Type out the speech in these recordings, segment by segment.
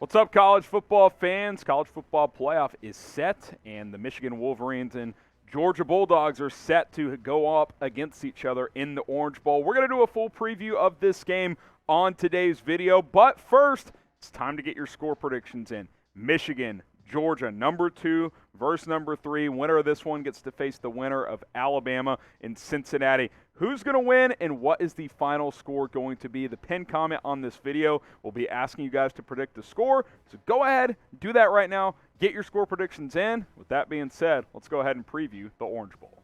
What's up, college football fans? College football playoff is set, and the Michigan Wolverines and Georgia Bulldogs are set to go up against each other in the Orange Bowl. We're going to do a full preview of this game on today's video, but first, it's time to get your score predictions in. Michigan, Georgia, number 2 versus number 3. Winner of this one gets to face the winner of Alabama and Cincinnati. Who's going to win and what is the final score going to be? The pinned comment on this video will be asking you guys to predict the score. So go ahead, do that right now. Get your score predictions in. With that being said, let's go ahead and preview the Orange Bowl.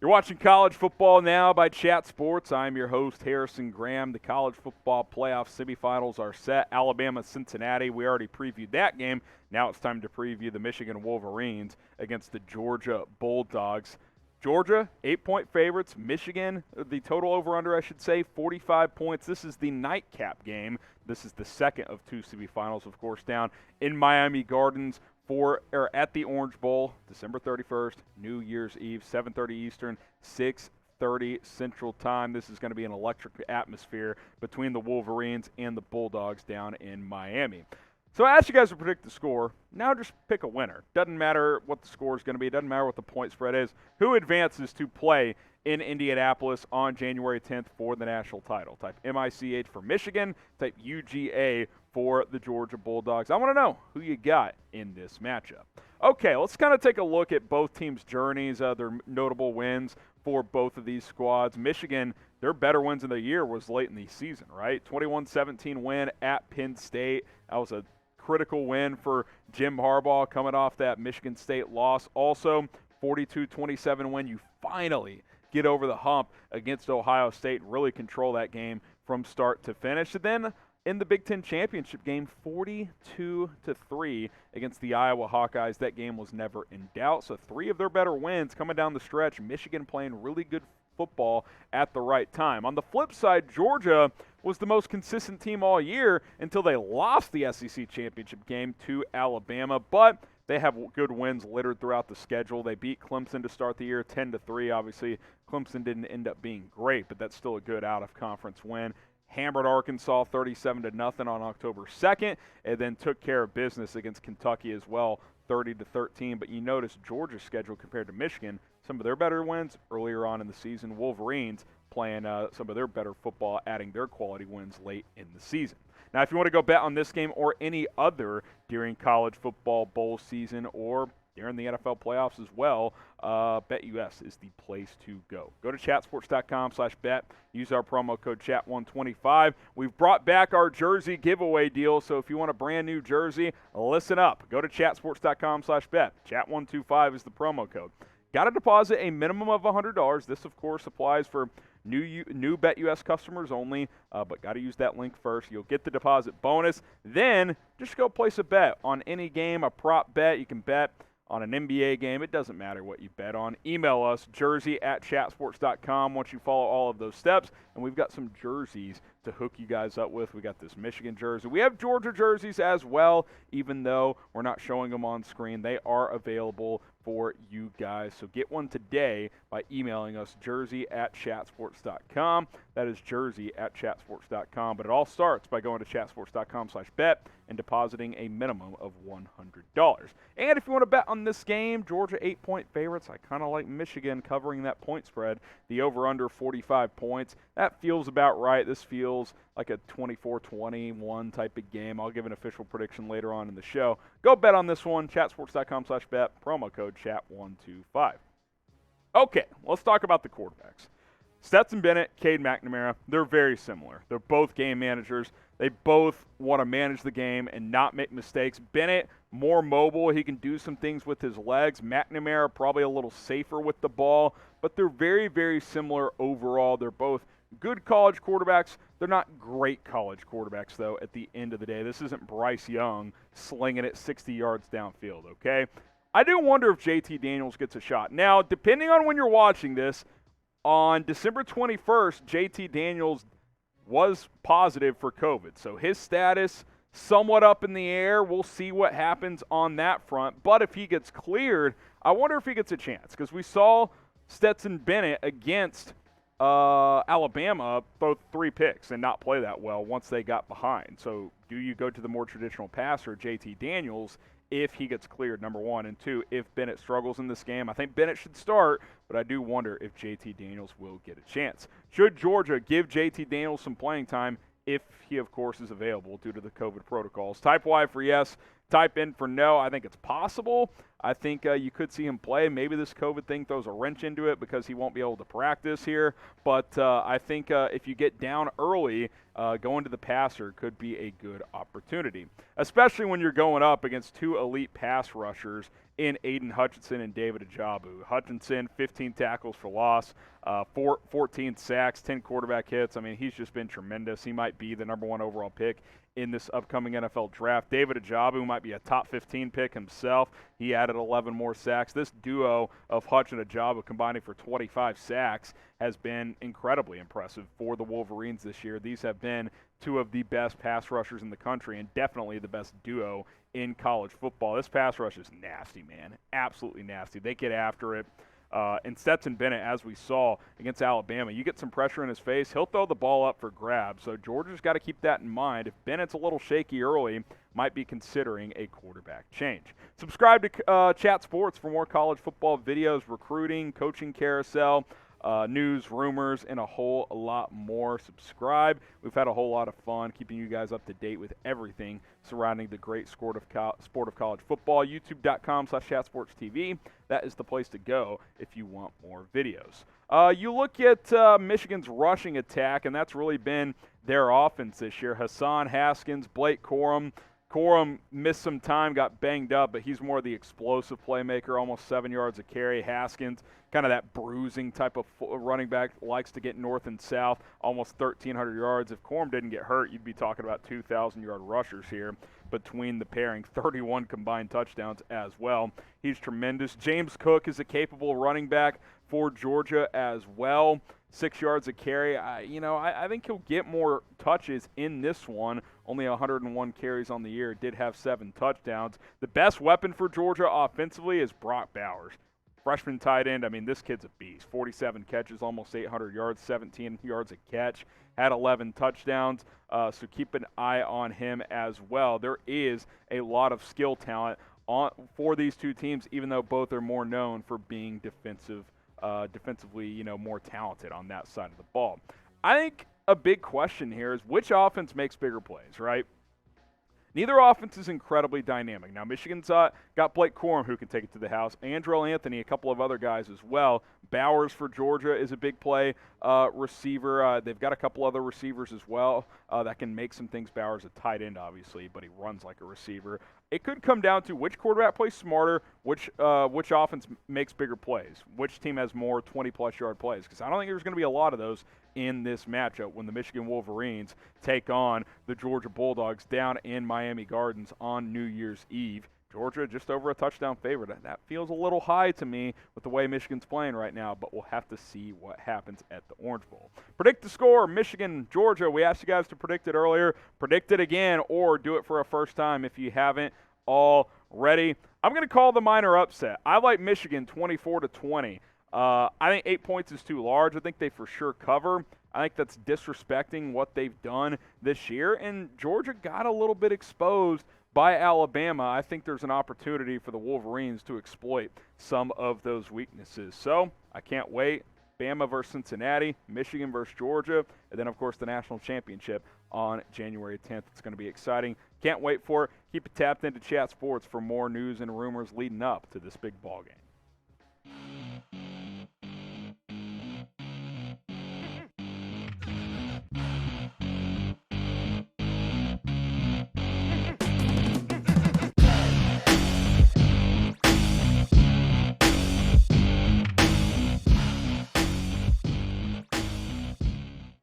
You're watching College Football Now by Chat Sports. I'm your host, Harrison Graham. The college football playoff semifinals are set. Alabama, Cincinnati. We already previewed that game. Now it's time to preview the Michigan Wolverines against the Georgia Bulldogs. Georgia, 8-point favorites. Michigan, the total over-under, 45 points. This is the nightcap game. This is the second of 2 semifinals, of course, down in Miami Gardens at the Orange Bowl, December 31st, New Year's Eve, 7:30 Eastern, 6:30 Central Time. This is going to be an electric atmosphere between the Wolverines and the Bulldogs down in Miami. So I asked you guys to predict the score. Now just pick a winner. Doesn't matter what the score is going to be. Doesn't matter what the point spread is. Who advances to play in Indianapolis on January 10th for the national title? Type MICH for Michigan. Type UGA for the Georgia Bulldogs. I want to know who you got in this matchup. Okay, let's kind of take a look at both teams' journeys, their notable wins for both of these squads. Michigan, their better wins of the year was late in the season, right? 21-17 win at Penn State. That was a critical win for Jim Harbaugh coming off that Michigan State loss. Also, 42-27 win. You finally get over the hump against Ohio State and really control that game from start to finish. And then in the Big Ten championship game, 42-3 against the Iowa Hawkeyes. That game was never in doubt. So 3 of their better wins coming down the stretch. Michigan playing really good football at the right time. On the flip side, Georgia was the most consistent team all year until they lost the SEC championship game to Alabama. But they have good wins littered throughout the schedule. They beat Clemson to start the year 10-3. Obviously, Clemson didn't end up being great, but that's still a good out-of-conference win. Hammered Arkansas 37-0 on October 2nd, and then took care of business against Kentucky as well, 30-13. But you notice Georgia's schedule compared to Michigan, some of their better wins earlier on in the season. Wolverines playing some of their better football, adding their quality wins late in the season. Now, if you want to go bet on this game or any other during college football bowl season or during the NFL playoffs as well, BetUS is the place to go. Go to chatsports.com/bet. Use our promo code CHAT125. We've brought back our jersey giveaway deal, so if you want a brand new jersey, listen up. Go to chatsports.com/bet. CHAT125 is the promo code. Got to deposit a minimum of $100. This, of course, applies for new BetUS customers only, but got to use that link first. You'll get the deposit bonus. Then just go place a bet on any game, a prop bet. You can bet on an NBA game. It doesn't matter what you bet on. Email us, jersey@chatsports.com, once you follow all of those steps. And we've got some jerseys to hook you guys up with. We got this Michigan jersey. We have Georgia jerseys as well, even though we're not showing them on screen. They are available for you guys. So get one today by emailing us, jersey@chatsports.com. That is jersey@chatsports.com. But it all starts by going to chatsports.com/bet and depositing a minimum of $100. And if you want to bet on this game, Georgia 8-point favorites. I kind of like Michigan covering that point spread. The over-under 45 points. That feels about right. This feels like a 24-21 type of game. I'll give an official prediction later on in the show. Go bet on this one, chatsports.com/bet, promo code CHAT125. Okay, let's talk about the quarterbacks. Stetson Bennett, Cade McNamara, they're very similar. They're both game managers. They both want to manage the game and not make mistakes. Bennett, more mobile. He can do some things with his legs. McNamara, probably a little safer with the ball. But they're very, very similar overall. They're both good college quarterbacks. They're not great college quarterbacks, though, at the end of the day. This isn't Bryce Young slinging it 60 yards downfield, okay? I do wonder if JT Daniels gets a shot. Now, depending on when you're watching this, on December 21st, JT Daniels was positive for COVID. So his status somewhat up in the air. We'll see what happens on that front. But if he gets cleared, I wonder if he gets a chance, because we saw Stetson Bennett against Alabama throw 3 picks and not play that well once they got behind. So do you go to the more traditional passer, JT Daniels, if he gets cleared, number one? And two, if Bennett struggles in this game, I think Bennett should start, but I do wonder if JT Daniels will get a chance. Should Georgia give JT Daniels some playing time if he, of course, is available due to the COVID protocols? Type Y for yes, type in for no. I think it's possible. I think you could see him play. Maybe this COVID thing throws a wrench into it because he won't be able to practice here. But I think if you get down early, going to the passer could be a good opportunity, especially when you're going up against 2 elite pass rushers in Aiden Hutchinson and David Ajabu. Hutchinson, 15 tackles for loss, 14 sacks, 10 quarterback hits. I mean, he's just been tremendous. He might be the number 1 overall pick in this upcoming NFL draft. David Ajabu might be a top 15 pick himself. He added 11 more sacks. This duo of Hutch and Ajabu combining for 25 sacks has been incredibly impressive for the Wolverines this year. These have been 2 of the best pass rushers in the country and definitely the best duo in college football. This pass rush is nasty, man. Absolutely nasty. They get after it. And Stetson Bennett, as we saw against Alabama, you get some pressure in his face, he'll throw the ball up for grabs. So Georgia's got to keep that in mind. If Bennett's a little shaky early, might be considering a quarterback change. Subscribe to Chat Sports for more college football videos, recruiting, coaching carousel, news, rumors, and a whole lot more. Subscribe. We've had a whole lot of fun keeping you guys up to date with everything surrounding the great sport of college football. YouTube.com/chatsportstv. That is the place to go if you want more videos. You look at Michigan's rushing attack, and that's really been their offense this year. Hassan Haskins, Blake Corum. Corum missed some time, got banged up, but he's more the explosive playmaker, almost 7 yards a carry. Haskins, kind of that bruising type of running back, likes to get north and south, almost 1,300 yards. If Corum didn't get hurt, you'd be talking about 2,000-yard rushers here between the pairing, 31 combined touchdowns as well. He's tremendous. James Cook is a capable running back for Georgia as well. 6 yards a carry. I think he'll get more touches in this one. Only 101 carries on the year. Did have 7 touchdowns. The best weapon for Georgia offensively is Brock Bowers. Freshman tight end. I mean, this kid's a beast. 47 catches, almost 800 yards, 17 yards a catch. Had 11 touchdowns. So keep an eye on him as well. There is a lot of skill talent for these two teams, even though both are more known for being defensively, more talented on that side of the ball. I think a big question here is which offense makes bigger plays, right? Neither offense is incredibly dynamic. Now, Michigan's got Blake Corum who can take it to the house. Andrell Anthony, a couple of other guys as well. Bowers for Georgia is a big play receiver. They've got a couple other receivers as well that can make some things. Bowers a tight end, obviously, but he runs like a receiver. It could come down to which quarterback plays smarter, which offense makes bigger plays, which team has more 20-plus yard plays, because I don't think there's going to be a lot of those in this matchup when the Michigan Wolverines take on the Georgia Bulldogs down in Miami Gardens on New Year's Eve. Georgia just over a touchdown favorite. That feels a little high to me with the way Michigan's playing right now, but we'll have to see what happens at the Orange Bowl. Predict the score, Michigan, Georgia. We asked you guys to predict it earlier. Predict it again or do it for a first time if you haven't already. I'm going to call the minor upset. I like Michigan 24-20. I think 8 points is too large. I think they for sure cover. I think that's disrespecting what they've done this year. And Georgia got a little bit exposed by Alabama. I think there's an opportunity for the Wolverines to exploit some of those weaknesses. So I can't wait. Bama versus Cincinnati, Michigan versus Georgia, and then, of course, the national championship on January 10th. It's going to be exciting. Can't wait for it. Keep it tapped into Chat Sports for more news and rumors leading up to this big ball game.